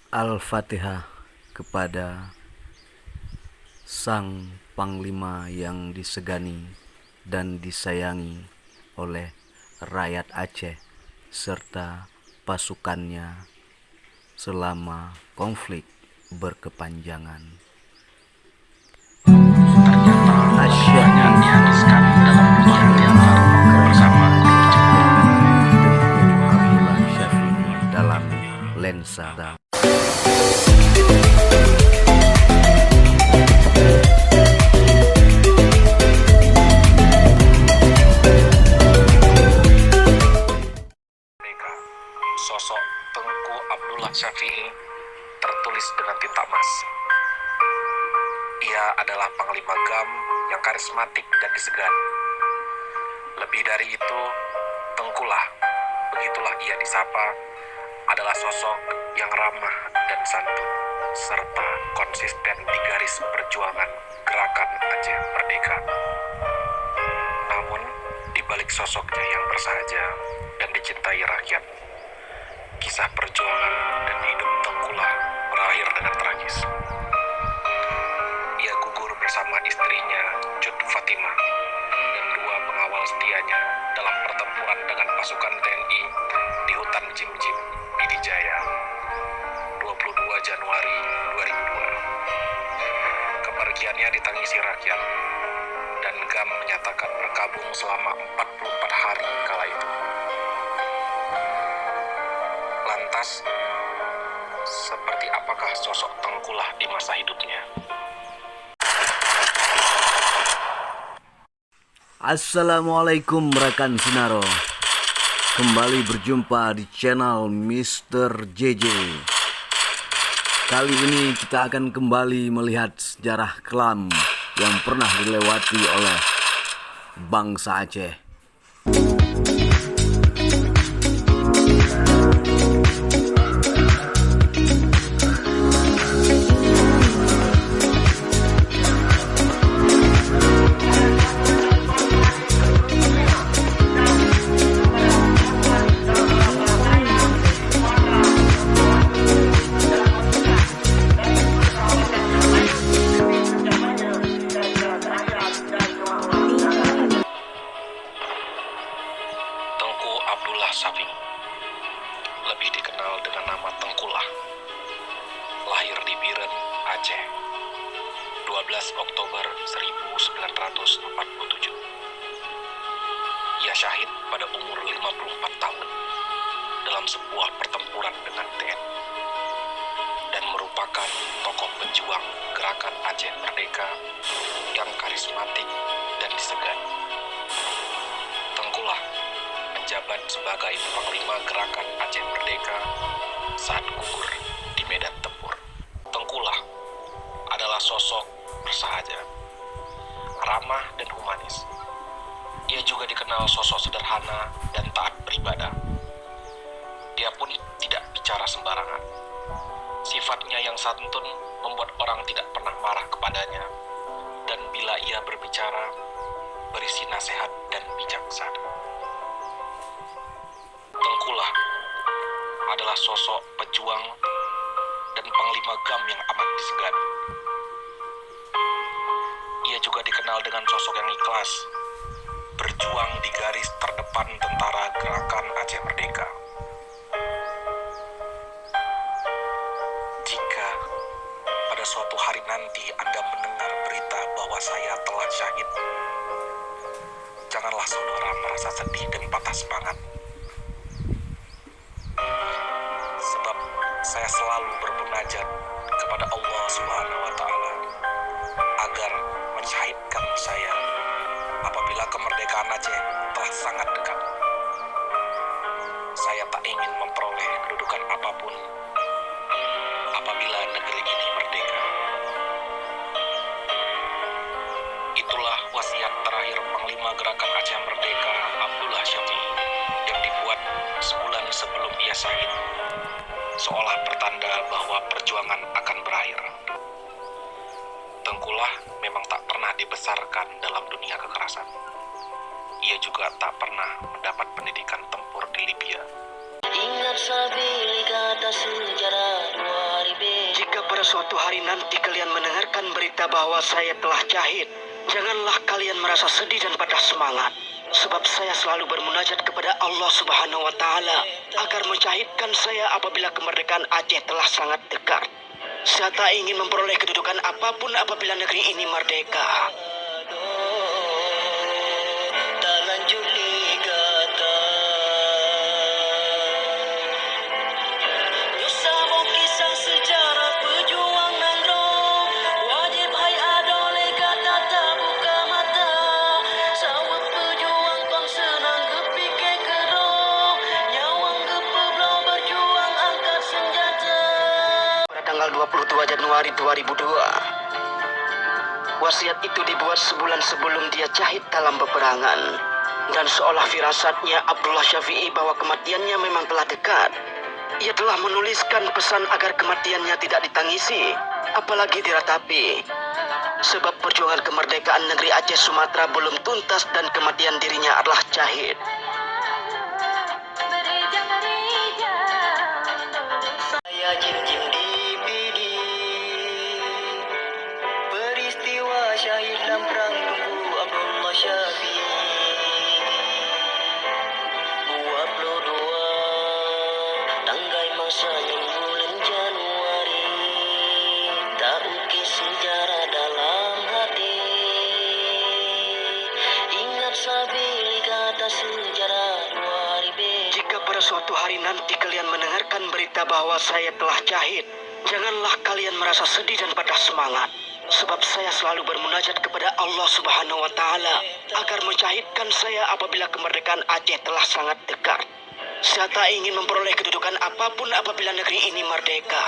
Al-Fatihah kepada Sang Panglima yang disegani dan disayangi oleh rakyat Aceh serta pasukannya selama konflik berkepanjangan. Asyhadu dihabiskan dalam pencarian bersama Tengku Abdullah Syafi'i dalam lensa. Sosok Tengku Abdullah Syafi'i tertulis dengan tinta emas. Ia adalah Panglima GAM yang karismatik dan disegani. Lebih dari itu, Tengkulah, begitulah ia disapa, adalah sosok yang ramah dan santun, serta konsisten di garis perjuangan gerakan Aceh Merdeka. Namun, di balik sosoknya yang bersahaja dan dicintai rakyat, kisah perjuangan dan hidup Tengkulah berakhir dengan tragis. Ia gugur bersama istrinya, Cut Fatimah, dan dua pengawal setianya dalam pertempuran dengan pasukan TNI di hutan Jim-Jim, Pidijaya, 22 Januari 2002. Kepergiannya ditangisi rakyat, dan GAM menyatakan berkabung selama 44 hari kala itu. Lantas, seperti apakah sosok Tengkulah di masa hidupnya? Assalamualaikum rekan Sinaro. Kembali berjumpa di channel Mr. JJ. Kali ini kita akan kembali melihat sejarah kelam yang pernah dilewati oleh bangsa Aceh. Tengku Abdullah Syafi'i, lebih dikenal dengan nama Tengkulah, lahir di Biren, Aceh, 12 Oktober 1947. Ia syahid pada umur 54 tahun dalam sebuah pertempuran dengan TNI dan merupakan tokoh pejuang gerakan Aceh Merdeka yang karismatik dan disegani. Tengkulah menjabat sebagai Panglima Gerakan Aceh Merdeka saat gugur di medan tempur. Tengkulah adalah sosok bersahaja, ramah dan humanis. Ia juga dikenal sosok sederhana dan taat beribadah. Dia pun tidak bicara sembarangan. Sifatnya yang santun membuat orang tidak pernah marah kepadanya, dan bila ia berbicara, berisi nasihat dan bijaksana. Tengkulah adalah sosok pejuang dan Panglima GAM yang amat disegani. Ia juga dikenal dengan sosok yang ikhlas, berjuang di garis terdepan tentara gerakan Aceh Merdeka. Jika pada suatu hari nanti Anda mendengar berita bahwa saya telah syahid, janganlah saudara merasa sedih dan patah semangat. Sebab saya selalu bermunajat kepada Allah Subhanahu wa Ta'ala agar mensyahidkan saya apabila kemerdekaan Aceh telah sangat dekat. Saya tak ingin memperoleh kedudukan apapun apabila negeri ini merdeka. Itulah wasiat terakhir Panglima Gerakan Aceh Merdeka Abdullah Syafi'i yang dibuat sebulan sebelum ia syahid, seolah pertanda bahwa perjuangan akan berakhir. Tengkulah memang tak pernah dibesarkan dalam dunia kekerasan. Ia juga tak pernah mendapat pendidikan tempur di Libya. Ingat sabili kata sejarah 2000 nanti kalian mendengarkan berita bahwa saya telah syahid, janganlah kalian merasa sedih dan patah semangat. Sebab saya selalu bermunajat kepada Allah Subhanahu wa Ta'ala agar mensyahidkan saya apabila kemerdekaan Aceh telah sangat dekat. Saya tak ingin memperoleh kedudukan apapun apabila negeri ini merdeka. Tanggal 22 Januari 2002. Wasiat itu dibuat sebulan sebelum dia syahid dalam peperangan. Dan seolah firasatnya Abdullah Syafi'i bahwa kematiannya memang telah dekat. Ia telah menuliskan pesan agar kematiannya tidak ditangisi, apalagi diratapi. Sebab perjuangan kemerdekaan negeri Aceh Sumatera belum tuntas dan kematian dirinya adalah syahid. Saya jim-jim di peristiwa syahid dalam perang tunggu Abdullah Syafi'i. 22 tanggai masanya bulan Januari, tak ukis sejarah dalam hati. Ingat sabili kata sejarah 2000. Jika pada suatu hari nanti kalian mendengarkan berita bahwa saya telah syahid, janganlah kalian merasa sedih dan patah semangat. Sebab saya selalu bermunajat kepada Allah Subhanahu wa Ta'ala agar mensyahidkan saya apabila kemerdekaan Aceh telah sangat dekat. Saya tak ingin memperoleh kedudukan apapun apabila negeri ini merdeka.